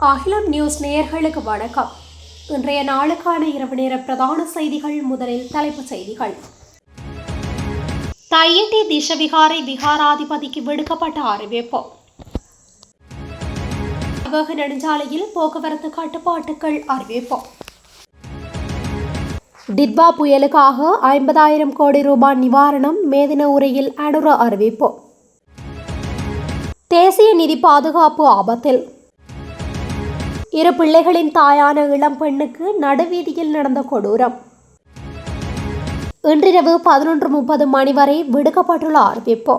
அகிலம் நியூஸ் நேயர்களுக்கு வணக்கம். இன்றைய நாளுக்கான இரவு நேர பிரதான செய்திகள். முதலில் தலைப்புச் செய்திகள். தையிட்டி திஷவிகாரை விகாராதிபதிக்கு விடுக்கப்பட்ட அறிவிப்பு. வேக நெடுஞ்சாலையில் போக்குவரத்து கட்டுப்பாட்டுகள் அறிவிப்பு. டிட்வா புயலுக்காக 50,000 கோடி ரூபாய் நிவாரணம் மேதின உரையில் அனுர அறிவிப்பு. தேசிய நிதி பாதுகாப்பு ஆபத்தில். இரு பிள்ளைகளின் தாயான இளம் பெண்ணுக்கு நடுவீதியில் நடந்த கொடூரம். இன்றிரவு 11:30 மணி வரை விடுக்கப்பட்டுள்ள அறிவிப்பு.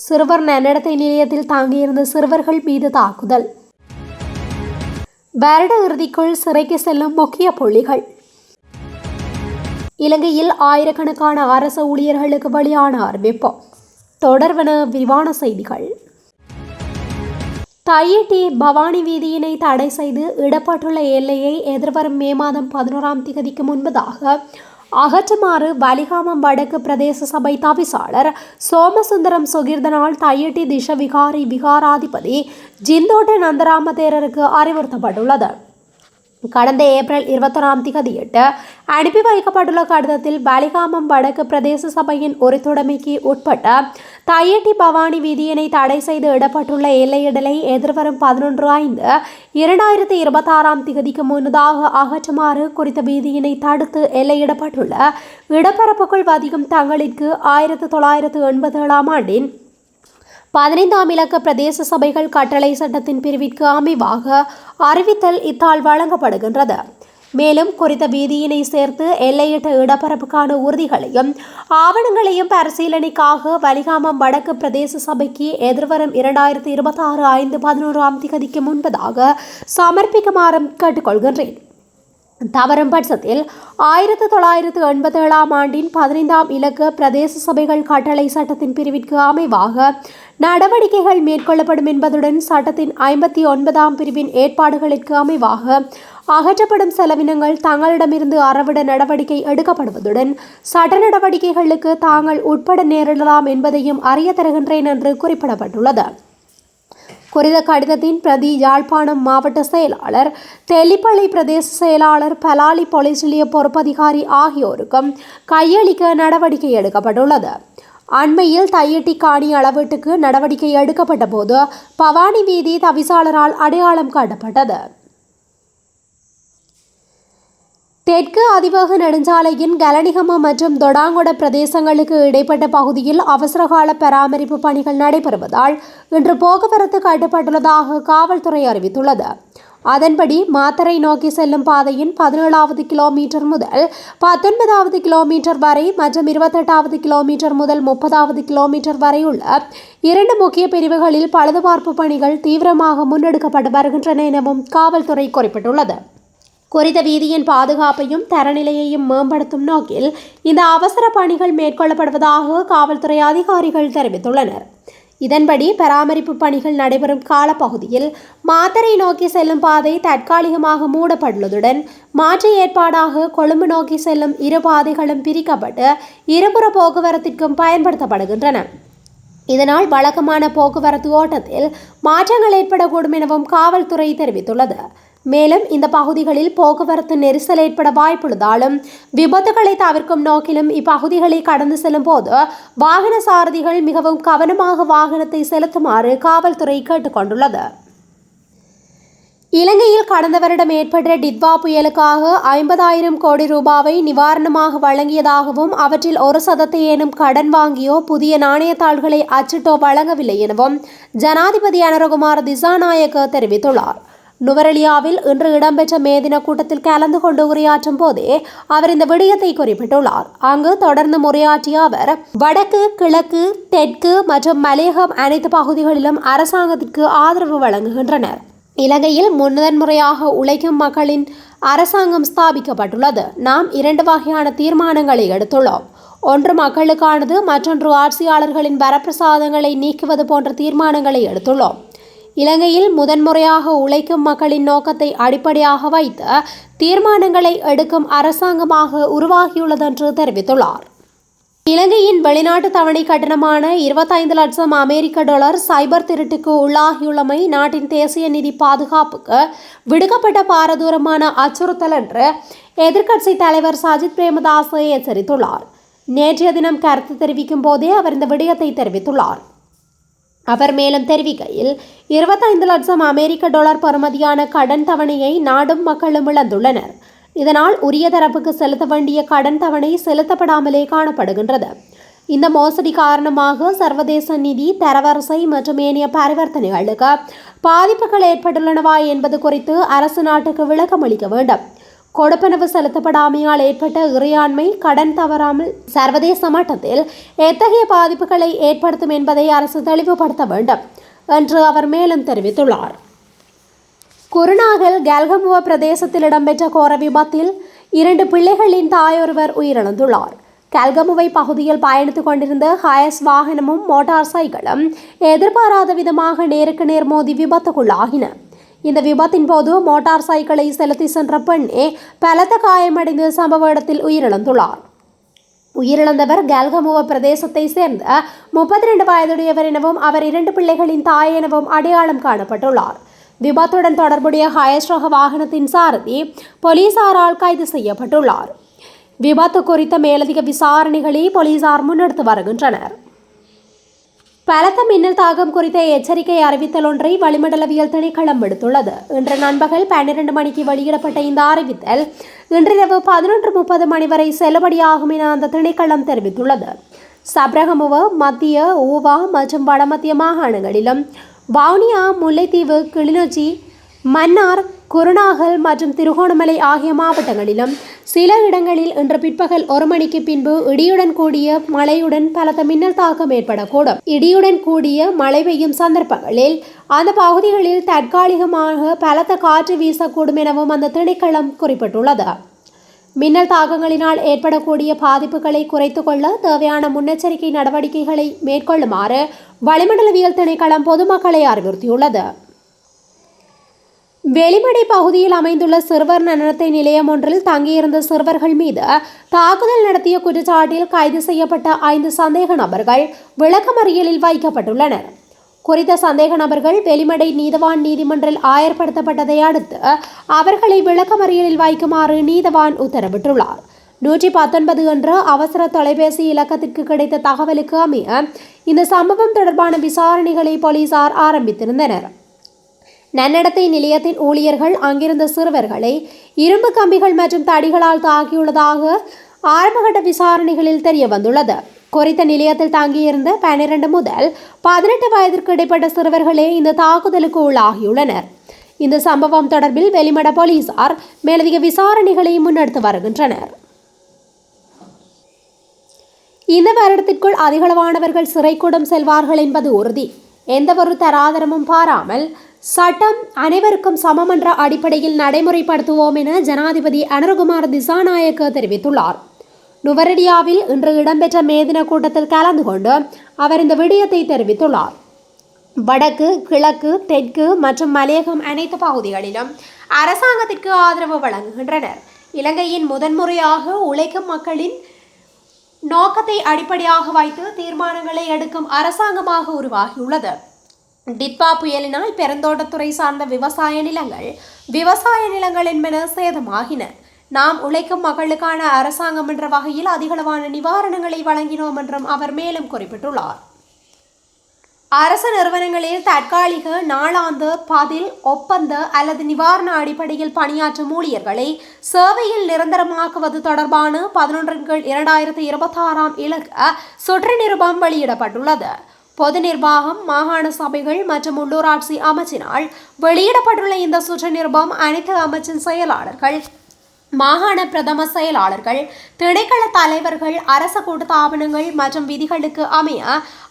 சிறுவர் நன்னடத்தை நிலையத்தில் தங்கியிருந்த சிறுவர்கள் மீது தாக்குதல். வருட இறுதிக்குள் சிறைக்கு செல்லும் முக்கிய புள்ளிகள். இலங்கையில் ஆயிரக்கணக்கான அரசு ஊழியர்களுக்கு வெளியான அறிவிப்பு. தொடர்வன விரிவான செய்திகள். தையிட்டி பவானி வீதியினை தடை செய்து இடப்பட்டுள்ள எல்லையை எதிர்வரும் மே மாதம் 11ஆம் தேதிக்கு முன்பதாக அகற்றுமாறு வலிகாமம் வடக்கு பிரதேச சபை தவிசாளர் சோமசுந்தரம் சுகீர்தனால் தையிட்டி திஷவிகாரி விகாராதிபதி ஜிந்தோட்ட நந்தராம தேரருக்கு அறிவுறுத்தப்பட்டுள்ளது. கடந்த ஏப்ரல் 21ஆம் தேதியிட்டு அனுப்பி வைக்கப்பட்டுள்ள கடிதத்தில் வலிகாமம் வடக்கு பிரதேச சபையின் உரித்துடைமைக்கு உட்பட்ட தையிட்டி பவானி வீதியினை தடை செய்து இடப்பட்டுள்ள எல்லையிடலை எதிர்வரும் 11/5/2026ஆம் தேதிக்கு முன்னதாக அகற்றுமாறு குறித்த வீதியினை தடுத்து எல்லையிடப்பட்டுள்ள இடப்பரப்புக்குள் வதிக்கும் தங்களிற்கு 1987ஆம் ஆண்டின் 15ஆம் இலக்க பிரதேச சபைகள் கட்டளை சட்டத்தின் பிரிவிற்கு அமைவாக அறிவித்தல் இத்தால் வழங்கப்படுகின்றது. மேலும் குறித்த வீதியினை சேர்த்து எல்லையிட்ட இடப்பரப்புக்கான உறுதிகளையும் ஆவணங்களையும் பரிசீலனைக்காக வலிகாமம் வடக்கு பிரதேச சபைக்கு எதிர்வரும் 2026 5/11ஆம் தேதிக்கு முன்பதாக சமர்ப்பிக்குமாறும் கேட்டுக்கொள்கின்றேன். தவறும் பட்சத்தில் 1987ஆம் ஆண்டின் 15ஆம் இலக்க பிரதேச சபைகள் கட்டளை சட்டத்தின் பிரிவிற்கு அமைவாக நடவடிக்கைகள் மேற்கொள்ளப்படும் என்பதுடன் சட்டத்தின் 59ஆம் பிரிவின் ஏற்பாடுகளுக்கு அமைவாக அகற்றப்படும் செலவினங்கள் தங்களிடமிருந்து அறவிட நடவடிக்கை எடுக்கப்படுவதுடன் சட்ட நடவடிக்கைகளுக்கு தாங்கள் உட்பட நேரிடலாம் என்பதையும் அறிய தருகின்றேன் என்று குறிப்பிடப்பட்டுள்ளது. குறித்த கடிதத்தின் பிரதி யாழ்ப்பாணம் மாவட்ட செயலாளர், தெல்லிப்பளை பிரதேச செயலாளர், பலாலி போலீஸ் நிலைய பொறுப்பதிகாரி ஆகியோருக்கும் கையளிக்க நடவடிக்கை எடுக்கப்பட்டுள்ளது. அண்மையில் தையிட்டி காணி அளவீட்டுக்கு நடவடிக்கை எடுக்கப்பட்ட போது பவானி வீதி தவிசாளரால் அடையாளம் காட்டப்பட்டது. தெற்கு அதிவேக நெடுஞ்சாலையின் கலனிகம மற்றும் தொடாங்கொட பிரதேசங்களுக்கு இடைப்பட்ட பகுதியில் அவசரகால பராமரிப்பு பணிகள் நடைபெறுவதால் இன்று போக்குவரத்து கட்டுப்பட்டுள்ளதாக காவல்துறை அறிவித்துள்ளது. அதன்படி மாத்தறை நோக்கி செல்லும் பாதையின் 17வது கிலோமீட்டர் முதல் 19வது கிலோமீட்டர் வரை மற்றும் 28வது கிலோமீட்டர் முதல் 30வது கிலோமீட்டர் வரை உள்ள 2 முக்கிய பிரிவுகளில் பழுதுபார்ப்பு பணிகள் தீவிரமாக முன்னெடுக்கப்பட்டு வருகின்றன எனவும் காவல்துறை குறிப்பிட்டுள்ளது. குறித்த வீதியின் பாதுகாப்பையும் தரநிலையையும் மேம்படுத்தும் நோக்கில் இந்த அவசர பணிகள் மேற்கொள்ளப்படுவதாக காவல்துறை அதிகாரிகள் தெரிவித்துள்ளனர். இதன்படி பராமரிப்பு பணிகள் நடைபெறும் காலப்பகுதியில் மாத்தறை நோக்கி செல்லும் பாதை தற்காலிகமாக மூடப்பட்டுள்ளதுடன் மாற்று ஏற்பாடாக கொழும்பு நோக்கி செல்லும் இரு பாதைகளும் பிரிக்கப்பட்டு இருபுற போக்குவரத்திற்கும் பயன்படுத்தப்படுகின்றன. இதனால் வழக்கமான போக்குவரத்து ஓட்டத்தில் மாற்றங்கள் ஏற்படக்கூடும் எனவும் காவல்துறை தெரிவித்துள்ளது. மேலும் இந்த பகுதிகளில் போக்குவரத்து நெரிசல் ஏற்பட வாய்ப்புள்ளதாலும் விபத்துகளை தவிர்க்கும் நோக்கிலும் இப்பகுதிகளை கடந்து செல்லும் போது வாகன சாரதிகள் மிகவும் கவனமாக வாகனத்தை செலுத்துமாறு காவல்துறை கேட்டுக்கொண்டுள்ளது. இலங்கையில் கடந்த வருடம் ஏற்பட்ட டிட்வா புயலுக்காக 50,000 கோடி ரூபாவை நிவாரணமாக வழங்கியதாகவும் அவற்றில் 1% கடன் வாங்கியோ புதிய நாணயத்தாள்களை அச்சிட்டோ வழங்கவில்லை எனவும் ஜனாதிபதி அனுரகுமார திசாநாயக்க தெரிவித்துள்ளார். நுவரெலியாவில் இன்று இடம்பெற்ற மேதின கூட்டத்தில் கலந்து கொண்டு உரையாற்றும் போதே அவர் இந்த விடயத்தை குறிப்பிட்டுள்ளார். அங்கு தொடர்ந்து உரையாற்றிய அவர் வடக்கு, கிழக்கு, தெற்கு மற்றும் மலையகம் அனைத்து பகுதிகளிலும் அரசாங்கத்திற்கு ஆதரவு வழங்குகின்றனர். இலங்கையில் முதன்முறையாக உழைக்கும் மக்களின் அரசாங்கம் ஸ்தாபிக்கப்பட்டுள்ளது. நாம் 2 வகையான தீர்மானங்களை எடுத்துள்ளோம். ஒன்று மக்களுக்கானது, மற்றொன்று ஆட்சியாளர்களின் வரப்பிரசாதங்களை நீக்குவது போன்ற தீர்மானங்களை எடுத்துள்ளோம். இலங்கையில் முதன்முறையாக உழைக்கும் மக்களின் நோக்கத்தை அடிப்படையாக வைத்து தீர்மானங்களை எடுக்கும் அரசாங்கமாக உருவாகியுள்ளதென்று தெரிவித்துள்ளார். இலங்கையின் வெளிநாட்டு தவணை கட்டணமான 25 லட்சம் அமெரிக்க டாலர் சைபர் திருட்டுக்கு உள்ளாகியுள்ளமை நாட்டின் தேசிய நிதி பாதுகாப்புக்கு விடுக்கப்பட்ட பாரதூரமான அச்சுறுத்தல் என்று எதிர்க்கட்சித் தலைவர் சஜித் பிரேமதாச எச்சரித்துள்ளார். நேற்றைய தினம் கருத்து தெரிவிக்கும் போதே அவர் இந்த விடயத்தை தெரிவித்துள்ளார். அவர் மேலும் தெரிவிக்கையில் 25 லட்சம் அமெரிக்க டாலர் பெறுமதியான கடன் தவணையை நாடும் மக்களும் இழந்துள்ளனர். இதனால் உரிய தரப்புக்கு செலுத்த வேண்டிய கடன் தவணை செலுத்தப்படாமலே காணப்படுகின்றது. இந்த மோசடி காரணமாக சர்வதேச நிதி தரவரிசை மற்றும் ஏனைய பரிவர்த்தனைகளுக்கு பாதிப்புகள் ஏற்பட்டுள்ளனவா என்பது குறித்து அரசு நாட்டுக்கு விளக்கம் அளிக்க வேண்டும். கொடுப்பனவு செலுத்தப்படாமையால் ஏற்பட்ட இறையாண்மை கடன் தவறாமல் சர்வதேச மட்டத்தில் எத்தகைய பாதிப்புகளை ஏற்படுத்தும் என்பதை அரசு தெளிவுபடுத்த வேண்டும் என்று அவர் மேலும் தெரிவித்துள்ளார். குருநாகல் கல்கமுவ பிரதேசத்தில் இடம்பெற்ற கோர விபத்தில் 2 பிள்ளைகளின் தாயொருவர் உயிரிழந்துள்ளார். கல்கமுவை பகுதியில் பயணித்துக் கொண்டிருந்த ஹயஸ் வாகனமும் மோட்டார் சைக்கிளும் எதிர்பாராத விதமாக நேருக்கு நேர் மோதி விபத்துக்குள்ளாகின. இந்த விபத்தின் போது மோட்டார் சைக்கிளை செலுத்தி சென்ற பெண்ணே பலத்த காயமடைந்து சம்பவ இடத்தில் உயிரிழந்துள்ளார். உயிரிழந்தவர் கல்கமுவ பிரதேசத்தை சேர்ந்த 32 வயதுடையவர் எனவும் அவர் 2 பிள்ளைகளின் தாய் எனவும் அடையாளம் காணப்பட்டுள்ளார். விபத்துடன் தொடர்புடைய ஹயஸ் ரக வாகனத்தின் சாரதி போலீசாரால் கைது செய்யப்பட்டுள்ளார். விபத்து குறித்த மேலதிக விசாரணைகளை போலீசார் முன்னெடுத்து வருகின்றனர். பலத்த மின்னல் தாக்கம் குறித்த எச்சரிக்கை அறிவித்தல் ஒன்றை வளிமண்டலவியல் திணைக்களம் விடுத்துள்ளது. இன்று நண்பகல் 12 மணிக்கு வெளியிடப்பட்ட இந்த அறிவித்தல் இன்றிரவு 11:30 மணி வரை செல்லுபடியாகும் என அந்த திணைக்களம் தெரிவித்துள்ளது. சப்ரகமுவ, மத்திய, ஊவா மற்றும் வடமத்திய மாகாணங்களிலும் வவுனியா, முல்லைத்தீவு, கிளிநொச்சி, மன்னார், குருநாகல் மற்றும் திருகோணமலை ஆகிய மாவட்டங்களிலும் சில இடங்களில் இன்று பிற்பகல் 1 மணிக்கு பின்பு இடியுடன் கூடிய மழையுடன் பலத்த மின்னல் தாக்கம் ஏற்படக்கூடும். இடியுடன் கூடிய மழை பெய்யும் சந்தர்ப்பங்களில் அந்த பகுதிகளில் தற்காலிகமாக பலத்த காற்று வீசக்கூடும் எனவும் அந்த திணைக்களம் குறிப்பிட்டுள்ளது. மின்னல் தாக்கங்களினால் ஏற்படக்கூடிய பாதிப்புகளை குறைத்துக் கொள்ள தேவையான முன்னெச்சரிக்கை நடவடிக்கைகளை மேற்கொள்ளுமாறு வளிமண்டலவியல் திணைக்களம் பொதுமக்களை அறிவுறுத்தியுள்ளது. வெளிமடை பகுதியில் அமைந்துள்ள சிறுவர் நன்னடத்தை நிலையம் ஒன்றில் தங்கியிருந்த சிறுவர்கள் மீது தாக்குதல் நடத்திய குற்றச்சாட்டில் கைது செய்யப்பட்ட 5 சந்தேக நபர்கள் விளக்கமறியலில் வைக்கப்பட்டுள்ளனர். குறித்த சந்தேக நபர்கள் வெளிமடை நீதவான் நீதிமன்றில் ஆயர்படுத்தப்பட்டதை அடுத்து அவர்களை விளக்கமறியலில் வைக்குமாறு நீதவான் உத்தரவிட்டுள்ளார். 119 என்ற அவசர தொலைபேசி இலக்கத்திற்கு கிடைத்த தகவலுக்கு அமைய இந்த சம்பவம் தொடர்பான விசாரணைகளை போலீசார் ஆரம்பித்திருந்தனர். நன்னடத்தை நிலையத்தின் ஊழியர்கள் அங்கிருந்த சிறுவர்களை இரும்பு கம்பிகள் மற்றும் தடிகளால் தாக்கியுள்ளதாக ஆரம்பகட்ட விசாரணைகளில் தெரிய வந்துள்ளது. குறித்த நிலையத்தில் தங்கியிருந்த 12 முதல் 18 வயதிற்கு இடைப்பட்ட சிறுவர்களே இந்த தாக்குதலுக்கு உள்ளாகியுள்ளனர். இந்த சம்பவம் தொடர்பில் வெளிமட போலீசார் மேலதிக விசாரணைகளை முன்னெடுத்து வருகின்றனர். இந்த வருடத்திற்குள் அதிகளவானவர்கள் சிறைக்கூடம் செல்வார்கள் என்பது உறுதி. எந்தவொரு தராதரமும் பாராமல் சட்டம் அனைவருக்கும் சமம் என்ற அடிப்படையில் நடைமுறைப்படுத்துவோம் என ஜனாதிபதி அனுரகுமார் திசாநாயக்க தெரிவித்துள்ளார். நுவரெலியாவில் இன்று இடம்பெற்ற மேதின கூட்டத்தில் கலந்து கொண்டு அவர் இந்த விடயத்தை தெரிவித்துள்ளார். வடக்கு, கிழக்கு, தெற்கு மற்றும் மலையகம் அனைத்து பகுதிகளிலும் அரசாங்கத்திற்கு ஆதரவு வழங்குகின்றனர். இலங்கையின் முதன்முறையாக உழைக்கும் மக்களின் நோக்கத்தை அடிப்படையாக வைத்து தீர்மானங்களை எடுக்கும் அரசாங்கமாக உருவாகியுள்ளது. டிட்பா புயலினால் பெருந்தோட்டத்துறை சார்ந்த விவசாய நிலங்கள் என்பன சேதமாகின. நாம் உழைக்கும் மக்களுக்கான அரசாங்கம் என்ற வகையில் அதிகளவான நிவாரணங்களை வழங்கினோம் என்றும் அவர் மேலும் குறிப்பிட்டுள்ளார். அரசு நிறுவனங்களில் தற்காலிக, நாளாந்த, பதில், ஒப்பந்த அல்லது நிவாரண அடிப்படையில் பணியாற்றும் ஊழியர்களை சேவையில் நிரந்தரமாக்குவது தொடர்பான 11/2026 இலக்க சுற்று நிருபம் வெளியிடப்பட்டுள்ளது. பொது நிர்வாகம், மாகாண சபைகள் மற்றும் உள்ளூராட்சி அமைச்சினால் வெளியிடப்பட்டுள்ள இந்த சுற்று நிருபம் அனைத்து அமைச்சின் செயலாளர்கள், மாகாண பிரதம செயலாளர்கள், திணைக்கள தலைவர்கள், அரச கூட்டுத்தாபனங்கள் மற்றும் விதிகளுக்கு அமைய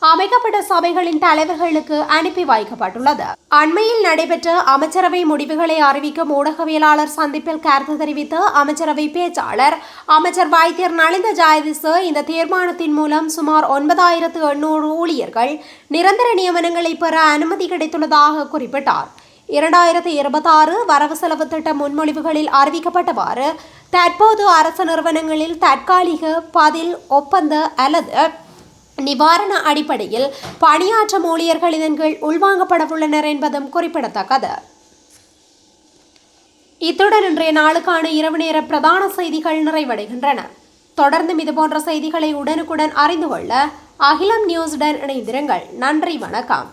அமைக்கப்பட்ட சபைகளின் தலைவர்களுக்கு அனுப்பி வைக்கப்பட்டுள்ளது. அண்மையில் நடைபெற்ற அமைச்சரவை முடிவுகளை அறிவிக்கும் ஊடகவியலாளர் சந்திப்பில் கருத்து தெரிவித்த அமைச்சரவை பேச்சாளர் அமைச்சர் வைத்தியர் நலிந்த ஜாயதிச இந்த தீர்மானத்தின் மூலம் சுமார் 9800 ஊழியர்கள் நிரந்தர நியமனங்களை பெற அனுமதி கிடைத்துள்ளதாக குறிப்பிட்டார். 2026 வரவு செலவு திட்ட முன்மொழிவுகளில் அறிவிக்கப்பட்டவாறு தற்போது அரசு நிறுவனங்களில் தற்காலிக பதில் ஒப்பந்த அல்லது நிவாரண அடிப்படையில் பணியாற்றும் ஊழியர்கள் இதன் கீழ் உள்வாங்கப்படவுள்ளனர் என்பதும் குறிப்பிடத்தக்கது. இத்துடன் இன்றைய நாளுக்கான இரவு நேர பிரதான செய்திகள் நிறைவடைகின்றன. தொடர்ந்தும் இதுபோன்ற செய்திகளை உடனுக்குடன் அறிந்து கொள்ள அகிலம் நியூஸுடன் இணைந்திருங்கள். நன்றி, வணக்கம்.